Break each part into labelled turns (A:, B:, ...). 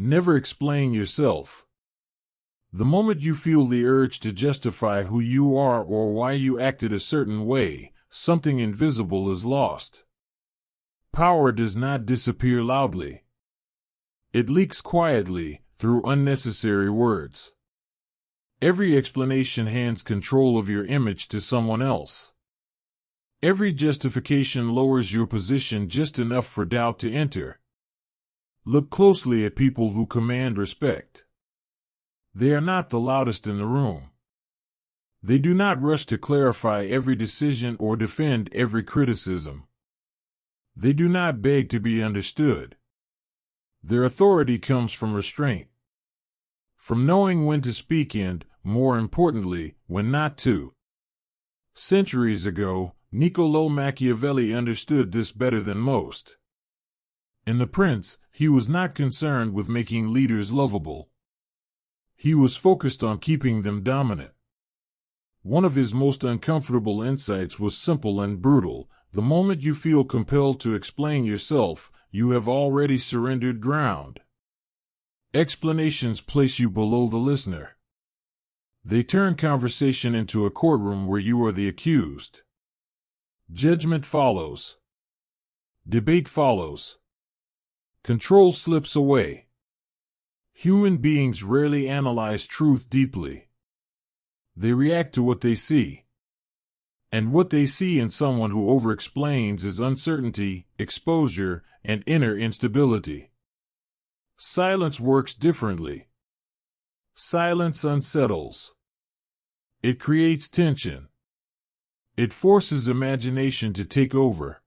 A: Never explain yourself. The moment you feel the urge to justify who you are or why you acted a certain way, something invisible is lost. Power does not disappear loudly. It leaks quietly, through unnecessary words. Every explanation hands control of your image to someone else. Every justification lowers your position just enough for doubt to enter. Look closely at people who command respect. They are not the loudest in the room. They do not rush to clarify every decision or defend every criticism. They do not beg to be understood. Their authority comes from restraint. From knowing when to speak and, more importantly, when not to. Centuries ago, Niccolò Machiavelli understood this better than most. In The Prince, he was not concerned with making leaders lovable. He was focused on keeping them dominant. One of his most uncomfortable insights was simple and brutal. The moment you feel compelled to explain yourself, you have already surrendered ground. Explanations place you below the listener. They turn conversation into a courtroom where you are the accused. Judgment follows. Debate follows. Control slips away. Human beings rarely analyze truth deeply. They react to what they see. And what they see in someone who over-explains is uncertainty, exposure, and inner instability. Silence works differently. Silence unsettles. It creates tension. It forces imagination to take over.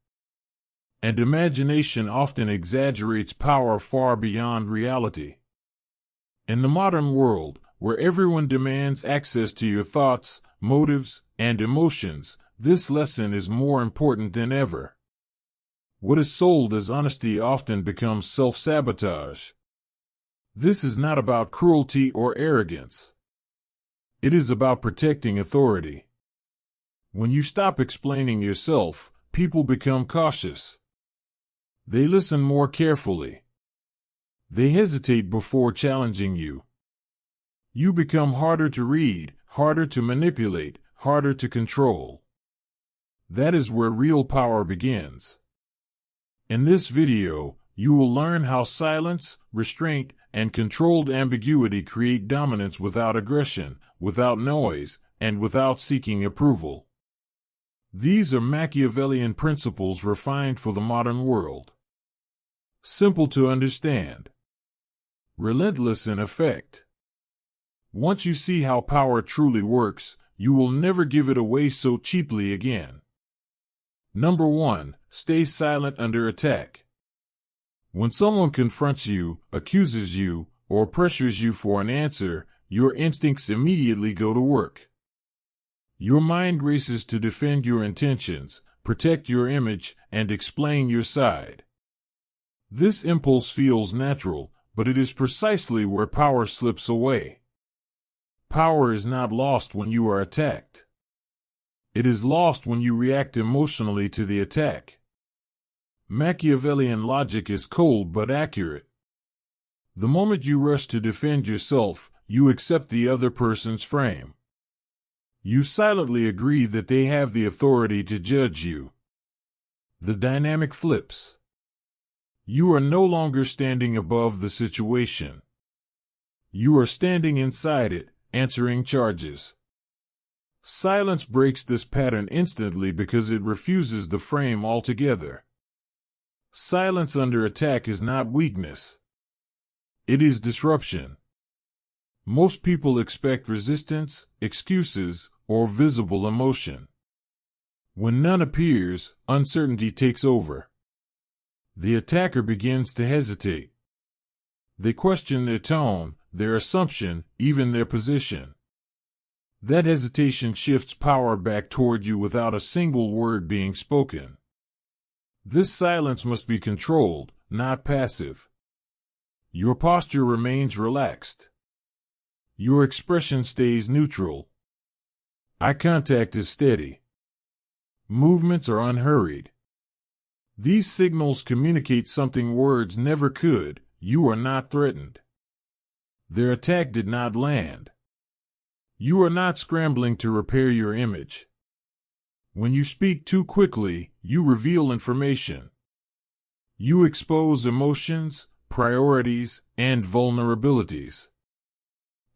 A: And imagination often exaggerates power far beyond reality. In the modern world, where everyone demands access to your thoughts, motives, and emotions, this lesson is more important than ever. What is sold as honesty often becomes self-sabotage. This is not about cruelty or arrogance. It is about protecting authority. When you stop explaining yourself, people become cautious. They listen more carefully. They hesitate before challenging you. You become harder to read, harder to manipulate, harder to control. That is where real power begins. In this video, you will learn how silence, restraint, and controlled ambiguity create dominance without aggression, without noise, and without seeking approval. These are Machiavellian principles refined for the modern world. Simple to understand. Relentless in effect. Once you see how power truly works, you will never give it away so cheaply again. Number 1. Stay silent under attack. When someone confronts you, accuses you, or pressures you for an answer, your instincts immediately go to work. Your mind races to defend your intentions, protect your image, and explain your side. This impulse feels natural, but it is precisely where power slips away. Power is not lost when you are attacked. It is lost when you react emotionally to the attack. Machiavellian logic is cold but accurate. The moment you rush to defend yourself, you accept the other person's frame. You silently agree that they have the authority to judge you. The dynamic flips. You are no longer standing above the situation. You are standing inside it, answering charges. Silence breaks this pattern instantly because it refuses the frame altogether. Silence under attack is not weakness. It is disruption. Most people expect resistance, excuses, or visible emotion. When none appears, uncertainty takes over. The attacker begins to hesitate. They question their tone, their assumption, even their position. That hesitation shifts power back toward you without a single word being spoken. This silence must be controlled, not passive. Your posture remains relaxed. Your expression stays neutral. Eye contact is steady. Movements are unhurried. These signals communicate something words never could: you are not threatened. Their attack did not land. You are not scrambling to repair your image. When you speak too quickly, you reveal information. You expose emotions, priorities, and vulnerabilities.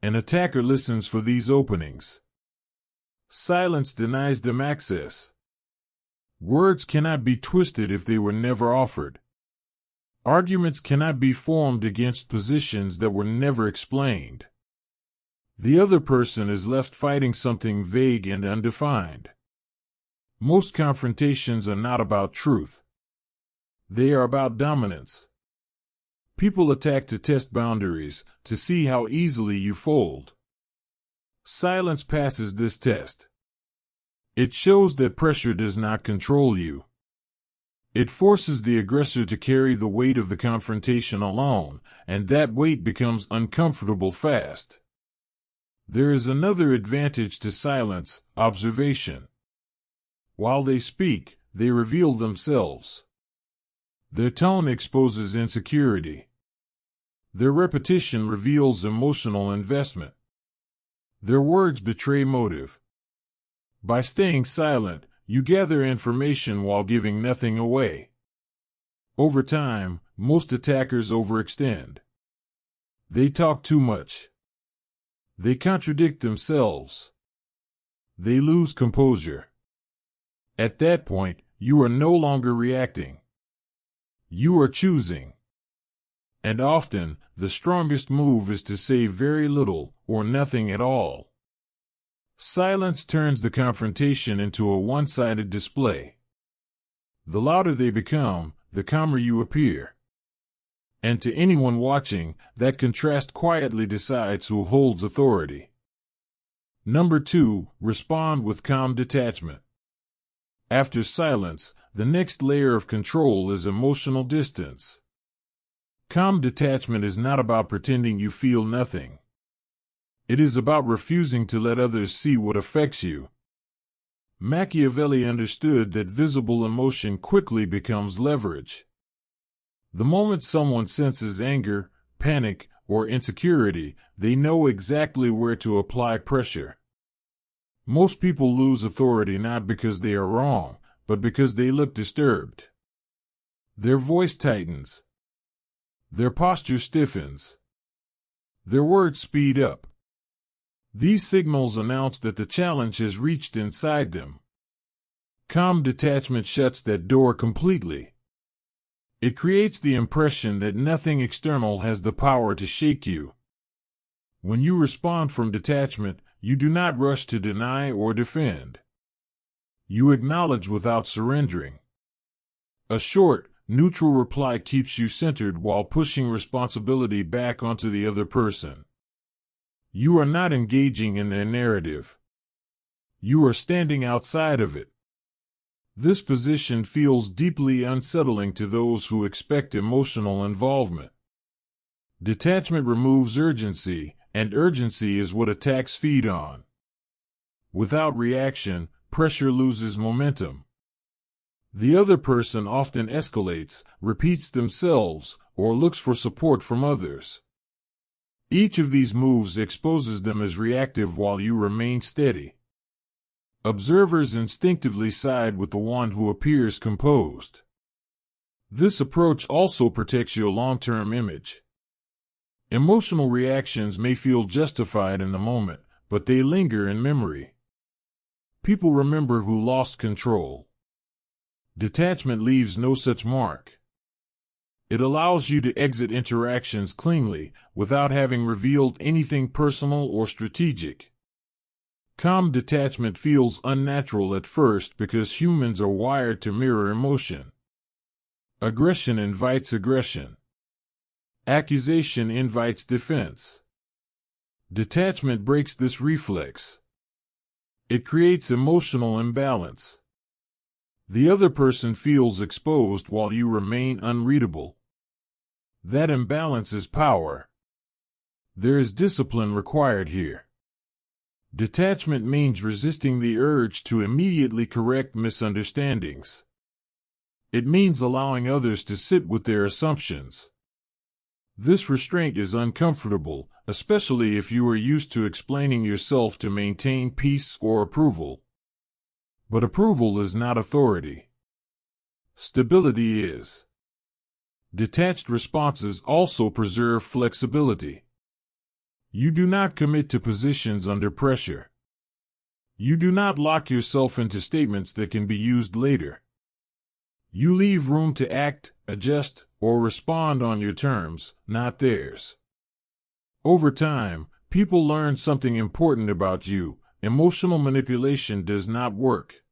A: An attacker listens for these openings. Silence denies them access. Words cannot be twisted if they were never offered. Arguments cannot be formed against positions that were never explained. The other person is left fighting something vague and undefined. Most confrontations are not about truth. They are about dominance. People attack to test boundaries, to see how easily you fold. Silence passes this test. It shows that pressure does not control you. It forces the aggressor to carry the weight of the confrontation alone, and that weight becomes uncomfortable fast. There is another advantage to silence: observation. While they speak, they reveal themselves. Their tone exposes insecurity. Their repetition reveals emotional investment. Their words betray motive. By staying silent, you gather information while giving nothing away. Over time, most attackers overextend. They talk too much. They contradict themselves. They lose composure. At that point, you are no longer reacting. You are choosing. And often, the strongest move is to say very little or nothing at all. Silence turns the confrontation into a one-sided display. The louder they become, the calmer you appear. And to anyone watching, that contrast quietly decides who holds authority. Number 2, respond with calm detachment. After silence, the next layer of control is emotional distance. Calm detachment is not about pretending you feel nothing. It is about refusing to let others see what affects you. Machiavelli understood that visible emotion quickly becomes leverage. The moment someone senses anger, panic, or insecurity, they know exactly where to apply pressure. Most people lose authority not because they are wrong, but because they look disturbed. Their voice tightens. Their posture stiffens. Their words speed up. These signals announce that the challenge has reached inside them. Calm detachment shuts that door completely. It creates the impression that nothing external has the power to shake you. When you respond from detachment, you do not rush to deny or defend. You acknowledge without surrendering. A short, neutral reply keeps you centered while pushing responsibility back onto the other person. You are not engaging in their narrative. You are standing outside of it. This position feels deeply unsettling to those who expect emotional involvement. Detachment removes urgency, and urgency is what attacks feed on. Without reaction, pressure loses momentum. The other person often escalates, repeats themselves, or looks for support from others. Each of these moves exposes them as reactive while you remain steady. Observers instinctively side with the one who appears composed. This approach also protects your long-term image. Emotional reactions may feel justified in the moment, but they linger in memory. People remember who lost control. Detachment leaves no such mark. It allows you to exit interactions cleanly, without having revealed anything personal or strategic. Calm detachment feels unnatural at first because humans are wired to mirror emotion. Aggression invites aggression. Accusation invites defense. Detachment breaks this reflex. It creates emotional imbalance. The other person feels exposed while you remain unreadable. That imbalance is power. There is discipline required here. Detachment means resisting the urge to immediately correct misunderstandings. It means allowing others to sit with their assumptions. This restraint is uncomfortable, especially if you are used to explaining yourself to maintain peace or approval. But approval is not authority. Stability is. Detached responses also preserve flexibility. You do not commit to positions under pressure. You do not lock yourself into statements that can be used later. You leave room to act, adjust, or respond on your terms, not theirs. Over time, people learn something important about you: emotional manipulation does not work.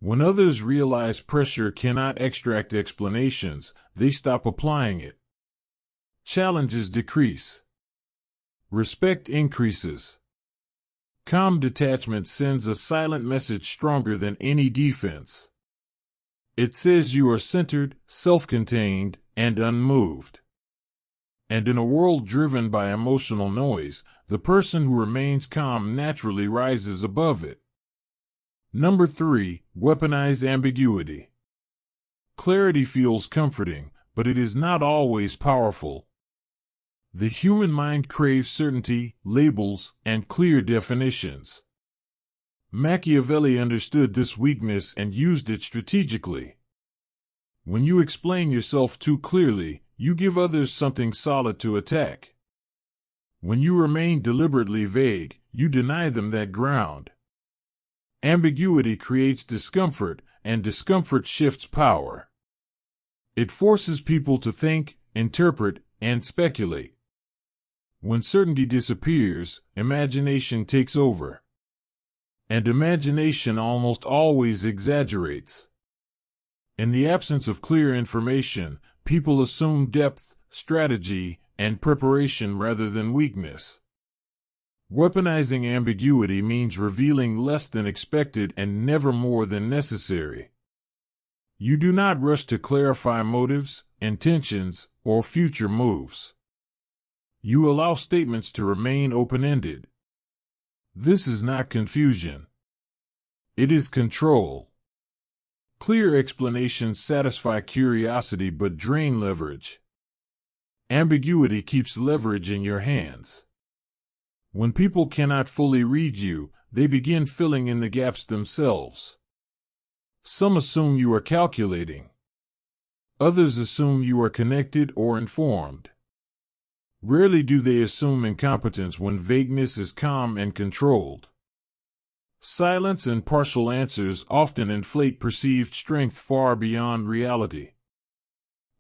A: When others realize pressure cannot extract explanations, they stop applying it. Challenges decrease. Respect increases. Calm detachment sends a silent message stronger than any defense. It says you are centered, self-contained, and unmoved. And in a world driven by emotional noise, the person who remains calm naturally rises above it. Number 3, weaponize ambiguity. Clarity feels comforting, but it is not always powerful. The human mind craves certainty, labels, and clear definitions. Machiavelli understood this weakness and used it strategically. When you explain yourself too clearly, you give others something solid to attack. When you remain deliberately vague, you deny them that ground. Ambiguity creates discomfort, and discomfort shifts power. It forces people to think, interpret, and speculate. When certainty disappears, imagination takes over. And imagination almost always exaggerates. In the absence of clear information, people assume depth, strategy, and preparation rather than weakness. Weaponizing ambiguity means revealing less than expected and never more than necessary. You do not rush to clarify motives, intentions, or future moves. You allow statements to remain open-ended. This is not confusion. It is control. Clear explanations satisfy curiosity but drain leverage. Ambiguity keeps leverage in your hands. When people cannot fully read you, they begin filling in the gaps themselves. Some assume you are calculating. Others assume you are connected or informed. Rarely do they assume incompetence when vagueness is calm and controlled. Silence and partial answers often inflate perceived strength far beyond reality.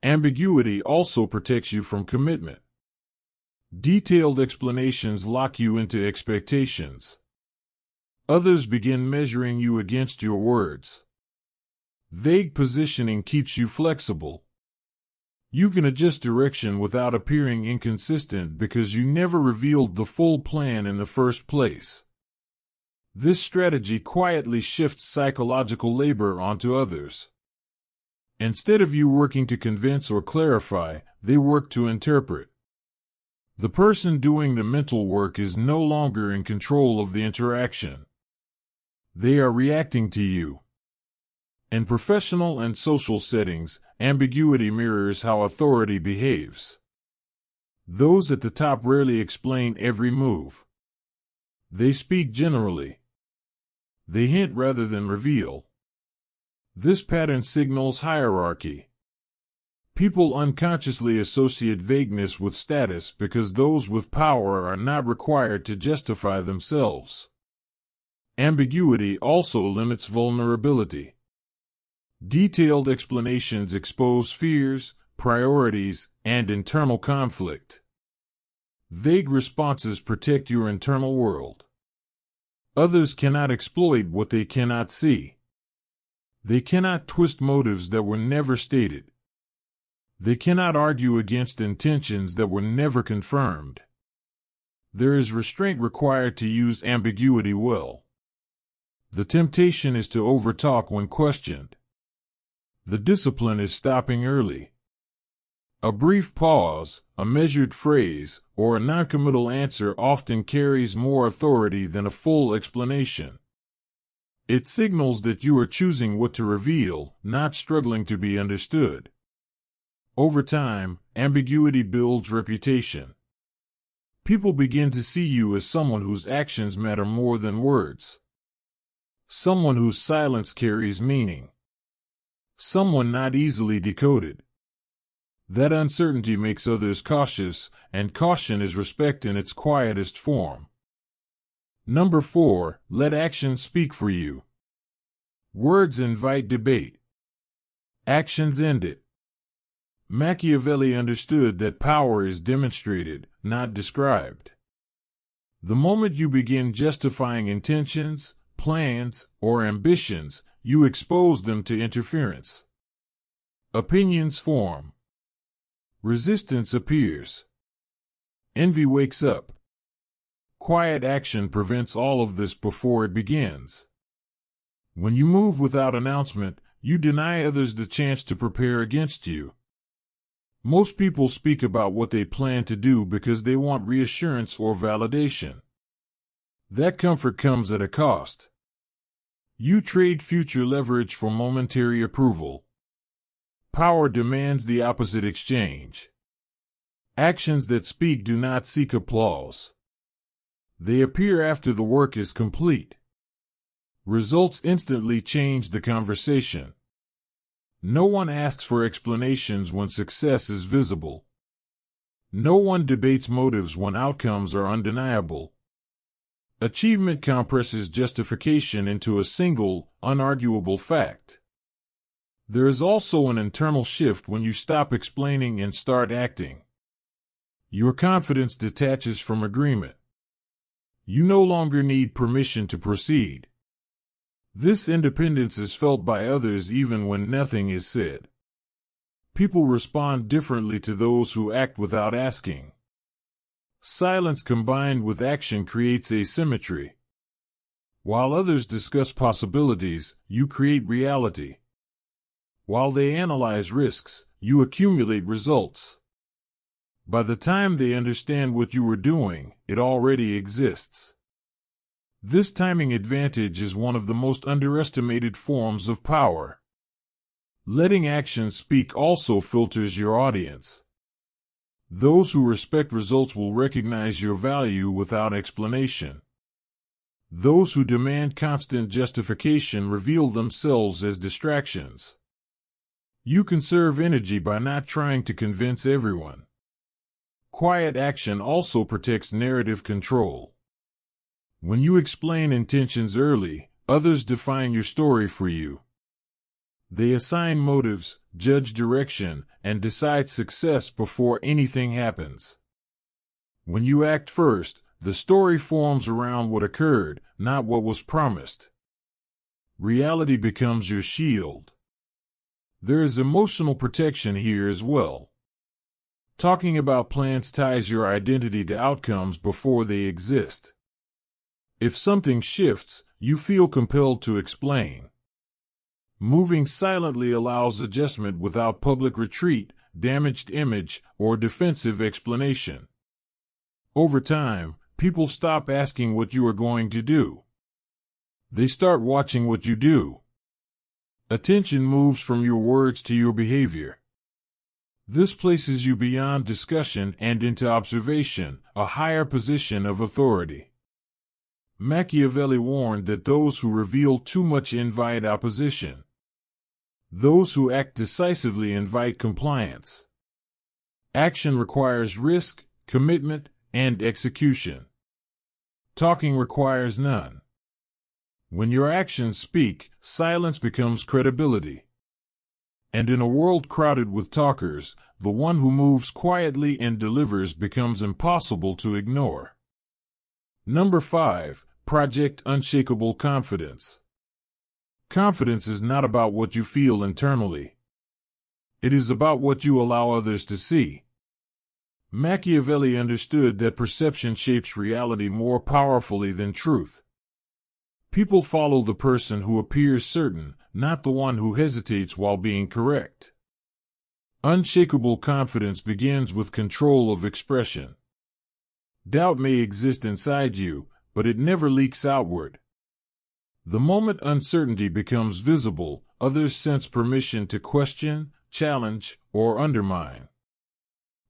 A: Ambiguity also protects you from commitment. Detailed explanations lock you into expectations. Others begin measuring you against your words. Vague positioning keeps you flexible. You can adjust direction without appearing inconsistent because you never revealed the full plan in the first place. This strategy quietly shifts psychological labor onto others. Instead of you working to convince or clarify, they work to interpret. The person doing the mental work is no longer in control of the interaction. They are reacting to you. In professional and social settings, ambiguity mirrors how authority behaves. Those at the top rarely explain every move. They speak generally. They hint rather than reveal. This pattern signals hierarchy. People unconsciously associate vagueness with status because those with power are not required to justify themselves. Ambiguity also limits vulnerability. Detailed explanations expose fears, priorities, and internal conflict. Vague responses protect your internal world. Others cannot exploit what they cannot see. They cannot twist motives that were never stated. They cannot argue against intentions that were never confirmed. There is restraint required to use ambiguity well. The temptation is to overtalk when questioned. The discipline is stopping early. A brief pause, a measured phrase, or a noncommittal answer often carries more authority than a full explanation. It signals that you are choosing what to reveal, not struggling to be understood. Over time, ambiguity builds reputation. People begin to see you as someone whose actions matter more than words. Someone whose silence carries meaning. Someone not easily decoded. That uncertainty makes others cautious, and caution is respect in its quietest form. Number 4, let actions speak for you. Words invite debate. Actions end it. Machiavelli understood that power is demonstrated, not described. The moment you begin justifying intentions, plans, or ambitions, you expose them to interference. Opinions form. Resistance appears. Envy wakes up. Quiet action prevents all of this before it begins. When you move without announcement, you deny others the chance to prepare against you. Most people speak about what they plan to do because they want reassurance or validation. That comfort comes at a cost. You trade future leverage for momentary approval. Power demands the opposite exchange. Actions that speak do not seek applause. They appear after the work is complete. Results instantly change the conversation. No one asks for explanations when success is visible. No one debates motives when outcomes are undeniable. Achievement compresses justification into a single, unarguable fact. There is also an internal shift when you stop explaining and start acting. Your confidence detaches from agreement. You no longer need permission to proceed. This independence is felt by others even when nothing is said. People respond differently to those who act without asking. Silence combined with action creates asymmetry. While others discuss possibilities, you create reality. While they analyze risks, you accumulate results. By the time they understand what you are doing, it already exists. This timing advantage is one of the most underestimated forms of power. Letting actions speak also filters your audience. Those who respect results will recognize your value without explanation. Those who demand constant justification reveal themselves as distractions. You conserve energy by not trying to convince everyone. Quiet action also protects narrative control. When you explain intentions early, others define your story for you. They assign motives, judge direction, and decide success before anything happens. When you act first, the story forms around what occurred, not what was promised. Reality becomes your shield. There is emotional protection here as well. Talking about plans ties your identity to outcomes before they exist. If something shifts, you feel compelled to explain. Moving silently allows adjustment without public retreat, damaged image, or defensive explanation. Over time, people stop asking what you are going to do. They start watching what you do. Attention moves from your words to your behavior. This places you beyond discussion and into observation, a higher position of authority. Machiavelli warned that those who reveal too much invite opposition. Those who act decisively invite compliance. Action requires risk, commitment, and execution. Talking requires none. When your actions speak, silence becomes credibility. And in a world crowded with talkers, the one who moves quietly and delivers becomes impossible to ignore. Number 5, project unshakable confidence. Confidence is not about what you feel internally. It is about what you allow others to see. Machiavelli understood that perception shapes reality more powerfully than truth. People follow the person who appears certain, not the one who hesitates while being correct. Unshakable confidence begins with control of expression. Doubt may exist inside you, but it never leaks outward. The moment uncertainty becomes visible, others sense permission to question, challenge, or undermine.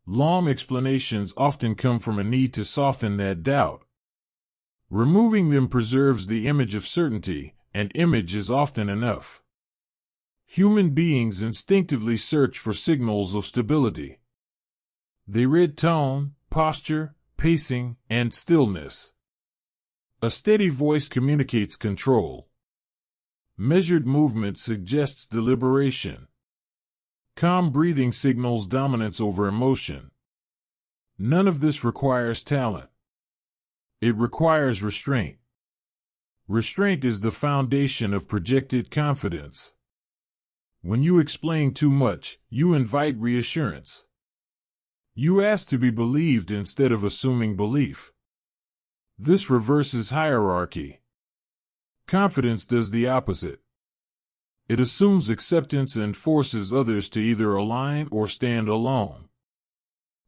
A: Long explanations often come from a need to soften that doubt. Removing them preserves the image of certainty, and image is often enough. Human beings instinctively search for signals of stability. They read tone, posture, pacing, and stillness. A steady voice communicates control. Measured movement suggests deliberation. Calm breathing signals dominance over emotion. None of this requires talent. It requires restraint. Restraint is the foundation of projected confidence. When you explain too much, you invite reassurance. You ask to be believed instead of assuming belief. This reverses hierarchy. Confidence does the opposite. It assumes acceptance and forces others to either align or stand alone.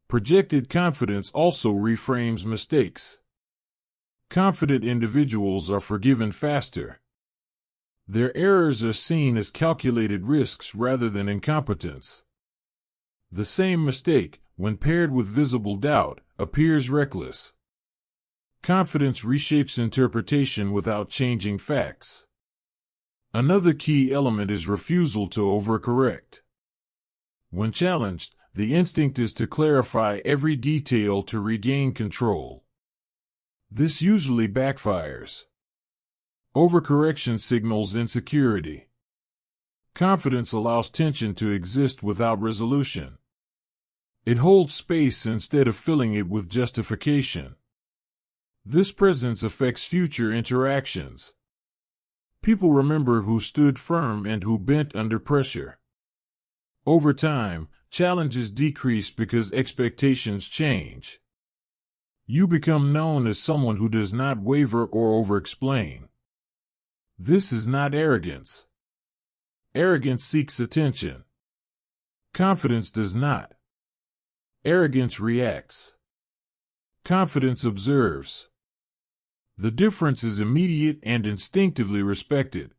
A: Projected confidence also reframes mistakes. Confident individuals are forgiven faster. Their errors are seen as calculated risks rather than incompetence. The same mistake, when paired with visible doubt, appears reckless. Confidence reshapes interpretation without changing facts. Another key element is refusal to overcorrect. When challenged, the instinct is to clarify every detail to regain control. This usually backfires. Overcorrection signals insecurity. Confidence allows tension to exist without resolution. It holds space instead of filling it with justification. This presence affects future interactions. People remember who stood firm and who bent under pressure. Over time, challenges decrease because expectations change. You become known as someone who does not waver or over-explain. This is not arrogance. Arrogance seeks attention. Confidence does not. Arrogance reacts. Confidence observes. The difference is immediate and instinctively respected.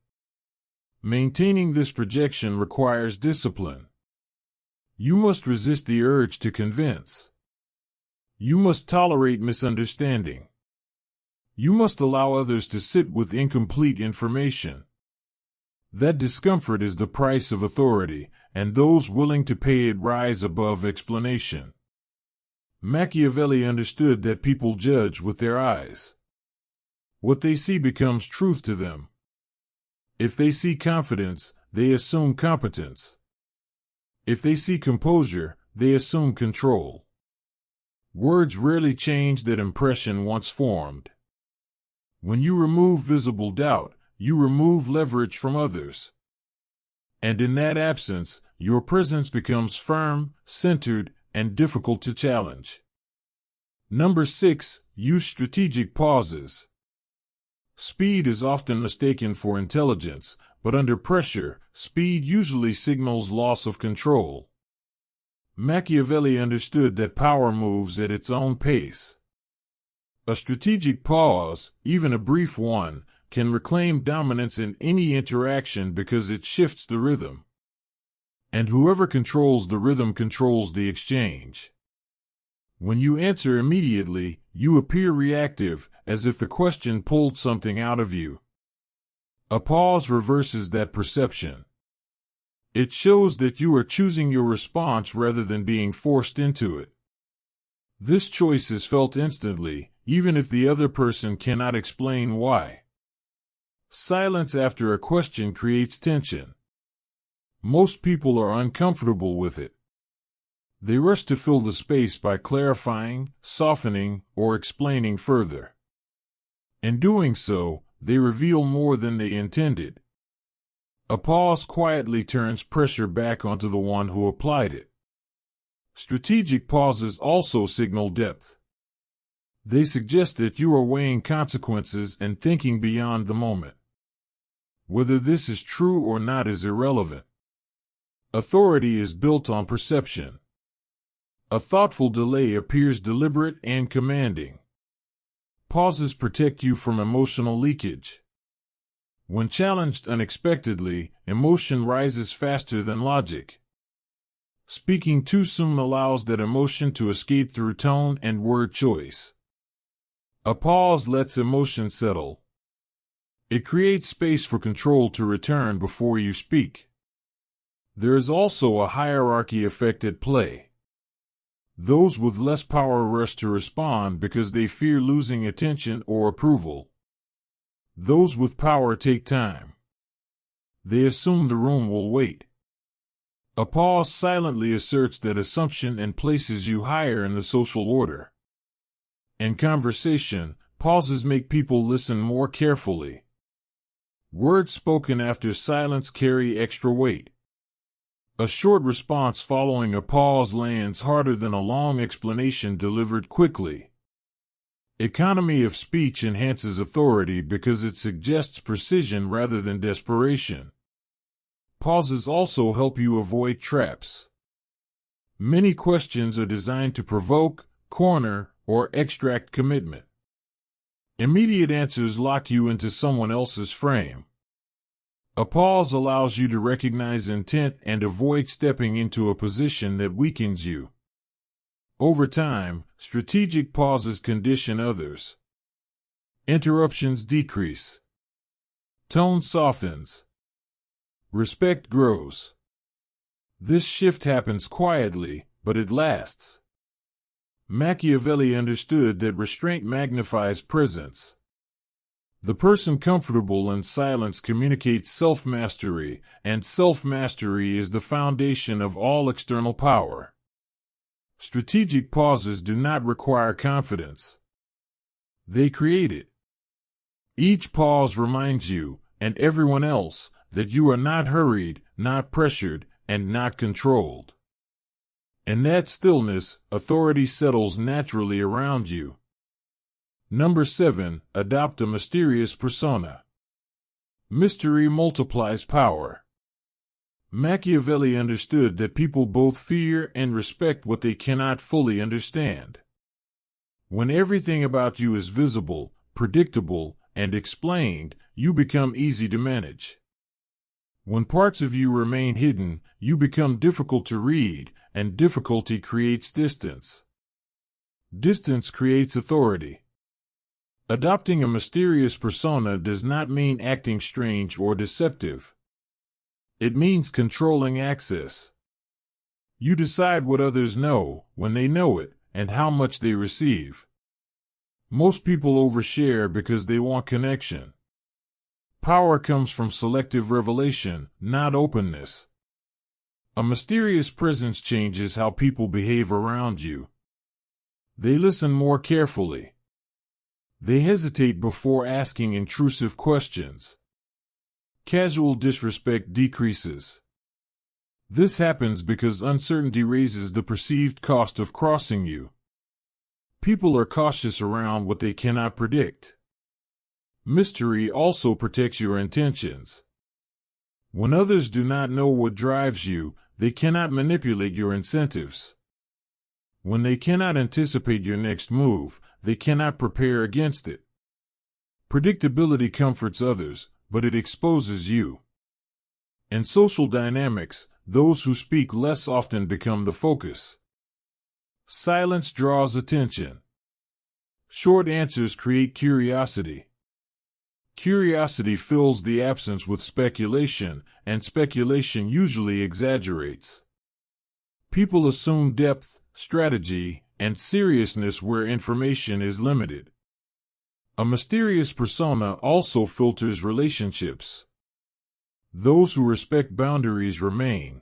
A: Maintaining this projection requires discipline. You must resist the urge to convince. You must tolerate misunderstanding. You must allow others to sit with incomplete information. That discomfort is the price of authority, and those willing to pay it rise above explanation. Machiavelli understood that people judge with their eyes. What they see becomes truth to them. If they see confidence, they assume competence. If they see composure, they assume control. Words rarely change that impression once formed. When you remove visible doubt, you remove leverage from others. And in that absence, your presence becomes firm, centered, and difficult to challenge. Number 6, use strategic pauses. Speed is often mistaken for intelligence, but under pressure, speed usually signals loss of control. Machiavelli understood that power moves at its own pace. A strategic pause, even a brief one, can reclaim dominance in any interaction because it shifts the rhythm. And whoever controls the rhythm controls the exchange. When you answer immediately, you appear reactive, as if the question pulled something out of you. A pause reverses that perception. It shows that you are choosing your response rather than being forced into it. This choice is felt instantly, even if the other person cannot explain why. Silence after a question creates tension. Most people are uncomfortable with it. They rush to fill the space by clarifying, softening, or explaining further. In doing so, they reveal more than they intended. A pause quietly turns pressure back onto the one who applied it. Strategic pauses also signal depth. They suggest that you are weighing consequences and thinking beyond the moment. Whether this is true or not is irrelevant. Authority is built on perception. A thoughtful delay appears deliberate and commanding. Pauses protect you from emotional leakage. When challenged unexpectedly, emotion rises faster than logic. Speaking too soon allows that emotion to escape through tone and word choice. A pause lets emotion settle. It creates space for control to return before you speak. There is also a hierarchy effect at play. Those with less power rush to respond because they fear losing attention or approval. Those with power take time. They assume the room will wait. A pause silently asserts that assumption and places you higher in the social order. In conversation, pauses make people listen more carefully. Words spoken after silence carry extra weight. A short response following a pause lands harder than a long explanation delivered quickly. Economy of speech enhances authority because it suggests precision rather than desperation. Pauses also help you avoid traps. Many questions are designed to provoke, corner, or extract commitment. Immediate answers lock you into someone else's frame. A pause allows you to recognize intent and avoid stepping into a position that weakens you. Over time, strategic pauses condition others. Interruptions decrease. Tone softens. Respect grows. This shift happens quietly, but it lasts. Machiavelli understood that restraint magnifies presence. The person comfortable in silence communicates self-mastery, and self-mastery is the foundation of all external power. Strategic pauses do not require confidence. They create it. Each pause reminds you, and everyone else, that you are not hurried, not pressured, and not controlled. In that stillness, authority settles naturally around you. Number 7. Adopt a mysterious persona. Mystery multiplies power. Machiavelli understood that people both fear and respect what they cannot fully understand. When everything about you is visible, predictable, and explained, you become easy to manage. When parts of you remain hidden, you become difficult to read, and difficulty creates distance. Distance creates authority. Adopting a mysterious persona does not mean acting strange or deceptive. It means controlling access. You decide what others know, when they know it, and how much they receive. Most people overshare because they want connection. Power comes from selective revelation, not openness. A mysterious presence changes how people behave around you. They listen more carefully. They hesitate before asking intrusive questions. Casual disrespect decreases. This happens because uncertainty raises the perceived cost of crossing you. People are cautious around what they cannot predict. Mystery also protects your intentions. When others do not know what drives you, they cannot manipulate your incentives. When they cannot anticipate your next move, they cannot prepare against it. Predictability comforts others, but it exposes you. In social dynamics, those who speak less often become the focus. Silence draws attention. Short answers create curiosity. Curiosity fills the absence with speculation, and speculation usually exaggerates. People assume depth, strategy, and seriousness where information is limited. A mysterious persona also filters relationships. Those who respect boundaries remain.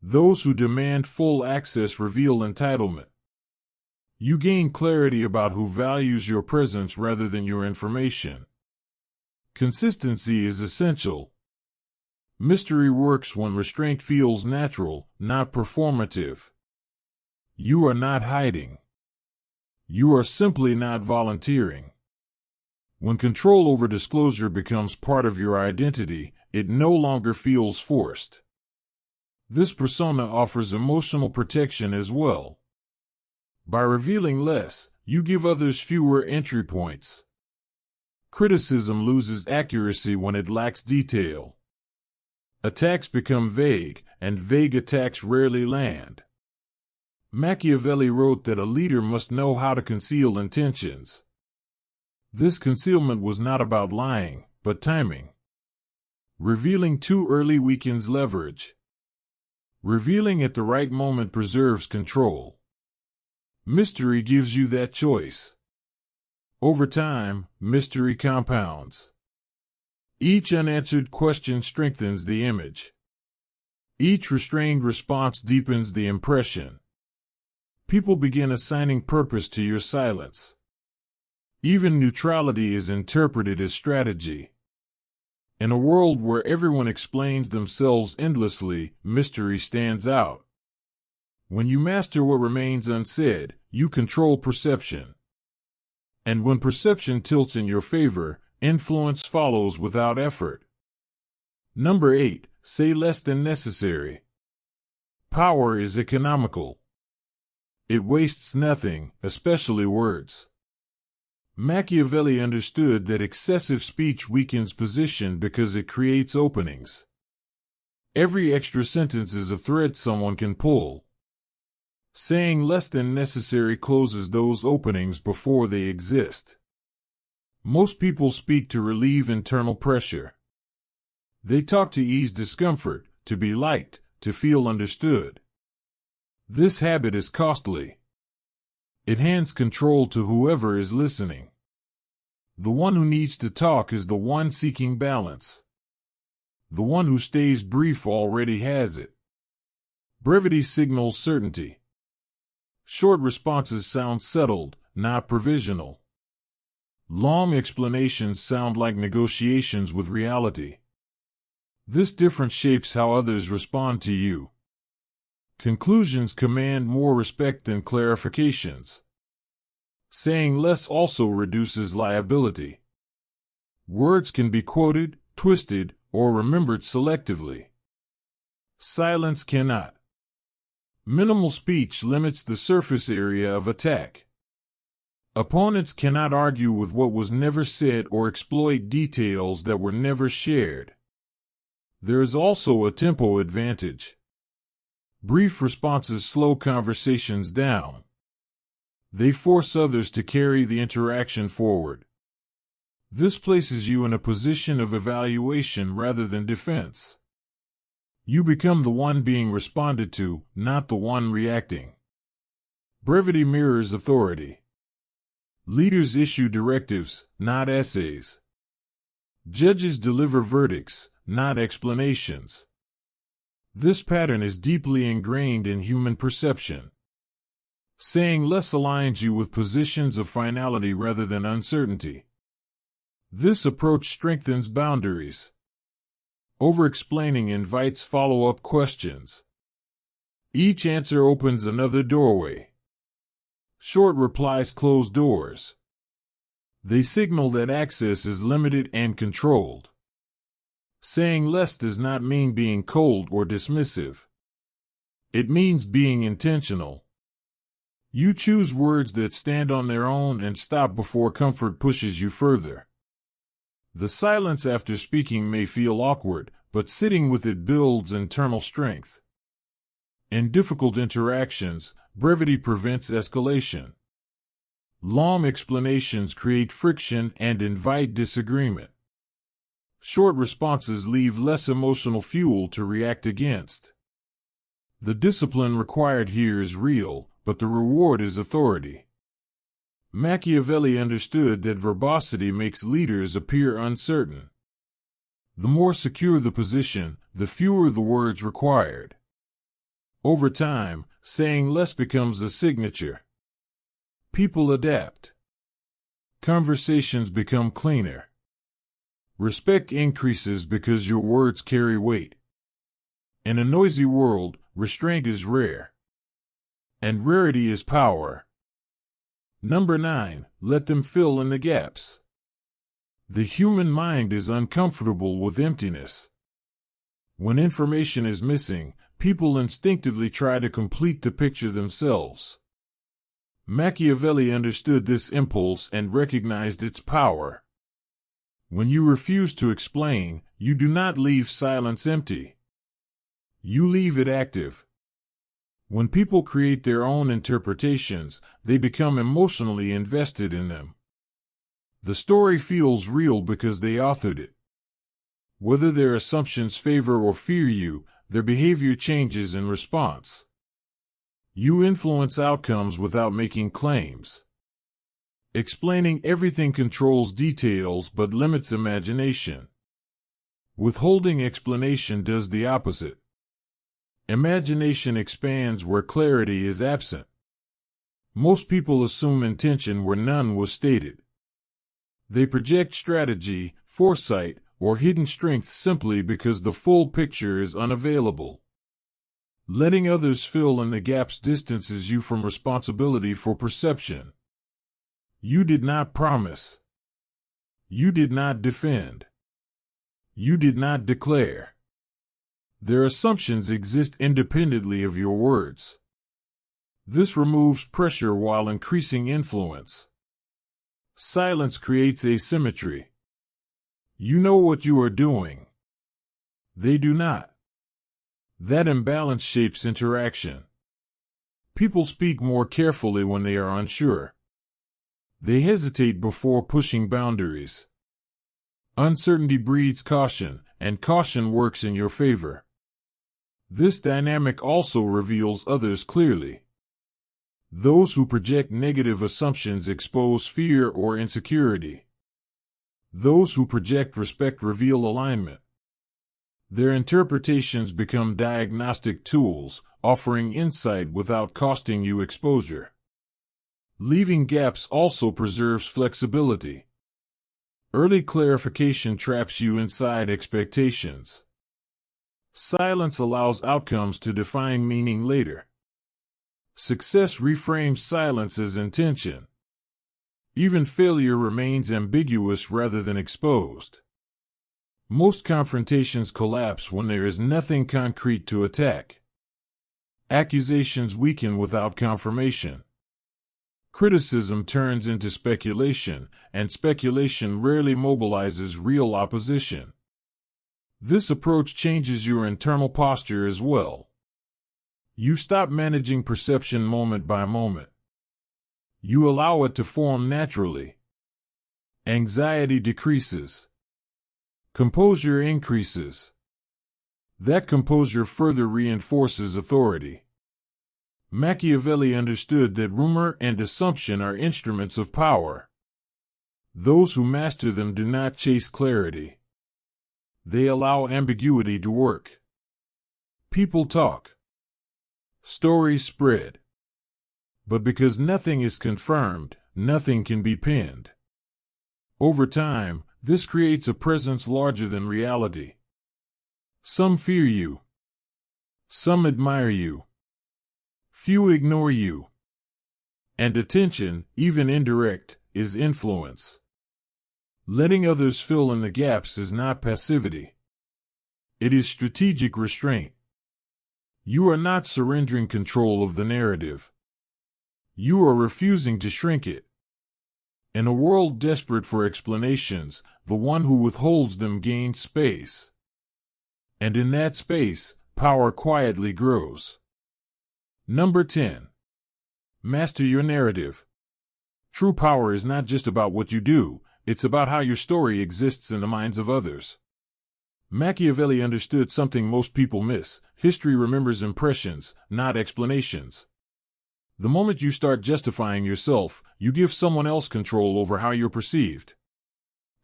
A: Those who demand full access reveal entitlement. You gain clarity about who values your presence rather than your information. Consistency is essential. Mystery works when restraint feels natural, not performative. You are not hiding. You are simply not volunteering. When control over disclosure becomes part of your identity, it no longer feels forced. This persona offers emotional protection as well. By revealing less, you give others fewer entry points. Criticism loses accuracy when it lacks detail. Attacks become vague, and vague attacks rarely land. Machiavelli wrote that a leader must know how to conceal intentions. This concealment was not about lying, but timing. Revealing too early weakens leverage. Revealing at the right moment preserves control. Mystery gives you that choice. Over time, mystery compounds. Each unanswered question strengthens the image. Each restrained response deepens the impression. People begin assigning purpose to your silence. Even neutrality is interpreted as strategy. In a world where everyone explains themselves endlessly, mystery stands out. When you master what remains unsaid, you control perception. And when perception tilts in your favor, influence follows without effort. Number 8. Say less than necessary. Power is economical. It wastes nothing, especially words. Machiavelli understood that excessive speech weakens position because it creates openings. Every extra sentence is a thread someone can pull. Saying less than necessary closes those openings before they exist. Most people speak to relieve internal pressure. They talk to ease discomfort, to be liked, to feel understood. This habit is costly. It hands control to whoever is listening. The one who needs to talk is the one seeking balance. The one who stays brief already has it. Brevity signals certainty. Short responses sound settled, not provisional. Long explanations sound like negotiations with reality. This difference shapes how others respond to you. Conclusions command more respect than clarifications. Saying less also reduces liability. Words can be quoted, twisted, or remembered selectively. Silence cannot. Minimal speech limits the surface area of attack. Opponents cannot argue with what was never said or exploit details that were never shared. There is also a tempo advantage. Brief responses slow conversations down. They force others to carry the interaction forward. This places you in a position of evaluation rather than defense. You become the one being responded to, not the one reacting. Brevity mirrors authority. Leaders issue directives, not essays. Judges deliver verdicts, not explanations. This pattern is deeply ingrained in human perception. Saying less aligns you with positions of finality rather than uncertainty. This approach strengthens boundaries. Over-explaining invites follow-up questions. Each answer opens another doorway. Short replies close doors. They signal that access is limited and controlled. Saying less does not mean being cold or dismissive. It means being intentional. You choose words that stand on their own and stop before comfort pushes you further. The silence after speaking may feel awkward, but sitting with it builds internal strength. In difficult interactions, brevity prevents escalation. Long explanations create friction and invite disagreement. Short responses leave less emotional fuel to react against. The discipline required here is real, but the reward is authority. Machiavelli understood that verbosity makes leaders appear uncertain. The more secure the position, the fewer the words required. Over time, saying less becomes a signature. People adapt. Conversations become cleaner. Respect increases because your words carry weight. In a noisy world, restraint is rare. And rarity is power. Number 9. Let them fill in the gaps. The human mind is uncomfortable with emptiness. When information is missing, people instinctively try to complete the picture themselves. Machiavelli understood this impulse and recognized its power. When you refuse to explain, you do not leave silence empty. You leave it active. When people create their own interpretations, they become emotionally invested in them. The story feels real because they authored it. Whether their assumptions favor or fear you, their behavior changes in response. You influence outcomes without making claims. Explaining everything controls details but limits imagination. Withholding explanation does the opposite. Imagination expands where clarity is absent. Most people assume intention where none was stated. They project strategy, foresight, or hidden strength simply because the full picture is unavailable. Letting others fill in the gaps distances you from responsibility for perception. You did not promise. You did not defend. You did not declare. Their assumptions exist independently of your words. This removes pressure while increasing influence. Silence creates asymmetry. You know what you are doing. They do not. That imbalance shapes interaction. People speak more carefully when they are unsure. They hesitate before pushing boundaries. Uncertainty breeds caution, and caution works in your favor. This dynamic also reveals others clearly. Those who project negative assumptions expose fear or insecurity. Those who project respect reveal alignment. Their interpretations become diagnostic tools, offering insight without costing you exposure. Leaving gaps also preserves flexibility. Early clarification traps you inside expectations. Silence allows outcomes to define meaning later. Success reframes silence as intention. Even failure remains ambiguous rather than exposed. Most confrontations collapse when there is nothing concrete to attack. Accusations weaken without confirmation. Criticism turns into speculation, and speculation rarely mobilizes real opposition. This approach changes your internal posture as well. You stop managing perception moment by moment. You allow it to form naturally. Anxiety decreases. Composure increases. That composure further reinforces authority. Machiavelli understood that rumor and assumption are instruments of power. Those who master them do not chase clarity. They allow ambiguity to work. People talk. Stories spread. But because nothing is confirmed, nothing can be pinned. Over time, this creates a presence larger than reality. Some fear you. Some admire you. Few ignore you. And attention, even indirect, is influence. Letting others fill in the gaps is not passivity. It is strategic restraint. You are not surrendering control of the narrative. You are refusing to shrink it. In a world desperate for explanations, the one who withholds them gains space. And in that space, power quietly grows. Number 10. Master your narrative. True power is not just about what you do, it's about how your story exists in the minds of others. Machiavelli understood something most people miss. History remembers impressions, not explanations. The moment you start justifying yourself, you give someone else control over how you're perceived.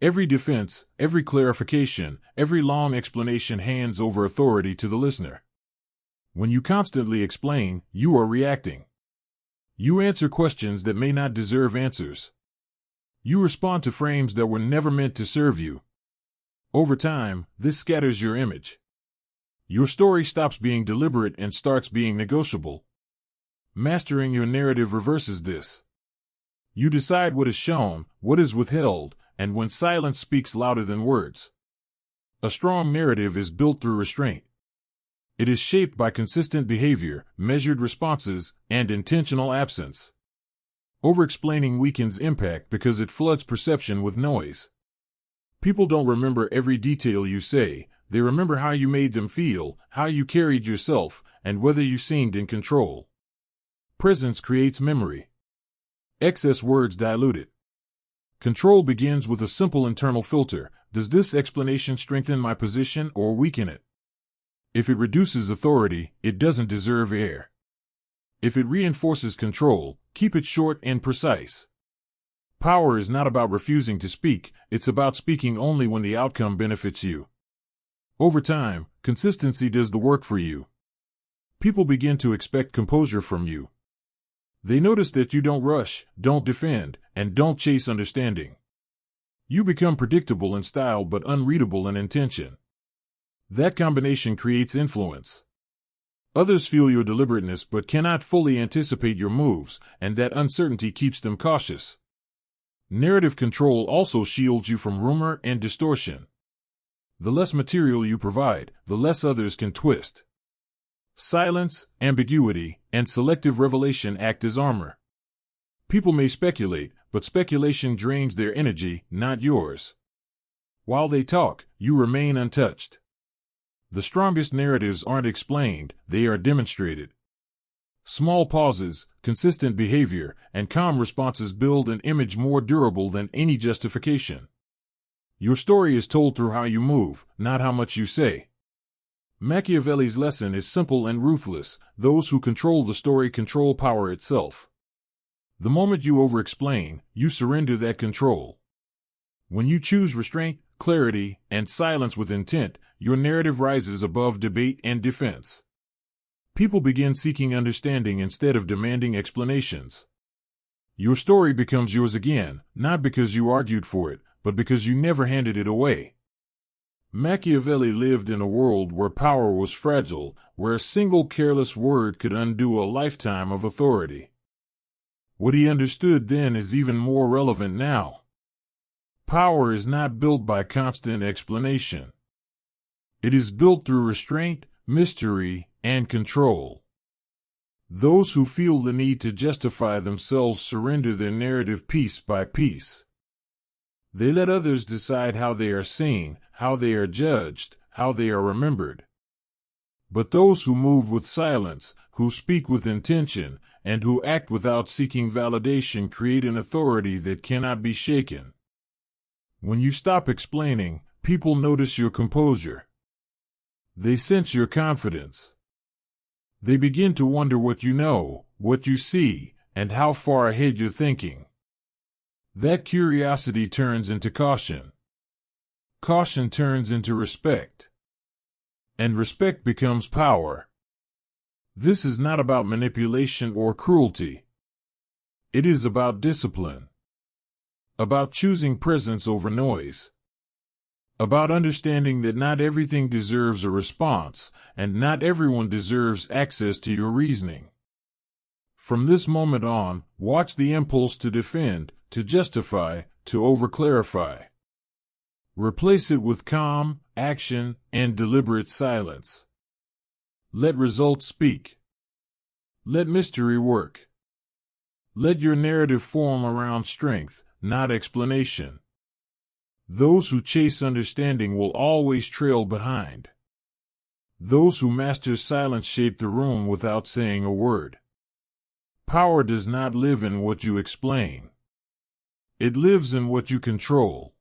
A: Every defense, every clarification, every long explanation hands over authority to the listener. When you constantly explain, you are reacting. You answer questions that may not deserve answers. You respond to frames that were never meant to serve you. Over time, this scatters your image. Your story stops being deliberate and starts being negotiable. Mastering your narrative reverses this. You decide what is shown, what is withheld, and when silence speaks louder than words. A strong narrative is built through restraint. It is shaped by consistent behavior, measured responses, and intentional absence. Over-explaining weakens impact because it floods perception with noise. People don't remember every detail you say, They remember how you made them feel, how you carried yourself, and whether you seemed in control. Presence creates memory. Excess words dilute it. Control begins with a simple internal filter. Does this explanation strengthen my position or weaken it? If it reduces authority, it doesn't deserve air. If it reinforces control, keep it short and precise. Power is not about refusing to speak, it's about speaking only when the outcome benefits you. Over time, consistency does the work for you. People begin to expect composure from you. They notice that you don't rush, don't defend, and don't chase understanding. You become predictable in style but unreadable in intention. That combination creates influence. Others feel your deliberateness but cannot fully anticipate your moves, and that uncertainty keeps them cautious. Narrative control also shields you from rumor and distortion. The less material you provide, the less others can twist. Silence, ambiguity, and selective revelation act as armor. People may speculate, but speculation drains their energy, not yours. While they talk, you remain untouched. The strongest narratives aren't explained, they are demonstrated. Small pauses, consistent behavior, and calm responses build an image more durable than any justification. Your story is told through how you move, not how much you say. Machiavelli's lesson is simple and ruthless. Those who control the story control power itself. The moment you over-explain, you surrender that control. When you choose restraint, clarity, and silence with intent, your narrative rises above debate and defense. People begin seeking understanding instead of demanding explanations. Your story becomes yours again, not because you argued for it, but because you never handed it away. Machiavelli lived in a world where power was fragile, where a single careless word could undo a lifetime of authority. What he understood then is even more relevant now. Power is not built by constant explanation. It is built through restraint, mystery, and control. Those who feel the need to justify themselves surrender their narrative piece by piece. They let others decide how they are seen, how they are judged, how they are remembered. But those who move with silence, who speak with intention, and who act without seeking validation create an authority that cannot be shaken. When you stop explaining, people notice your composure. They sense your confidence. They begin to wonder what you know, what you see, and how far ahead you're thinking. That curiosity turns into caution. Caution turns into respect. And respect becomes power. This is not about manipulation or cruelty. It is about discipline. About choosing presence over noise. About understanding that not everything deserves a response, and not everyone deserves access to your reasoning. From this moment on, watch the impulse to defend, to justify, to overclarify. Replace it with calm, action, and deliberate silence. Let results speak. Let mystery work. Let your narrative form around strength, not explanation. Those who chase understanding will always trail behind. Those who master silence shape the room without saying a word. Power does not live in what you explain. It lives in what you control.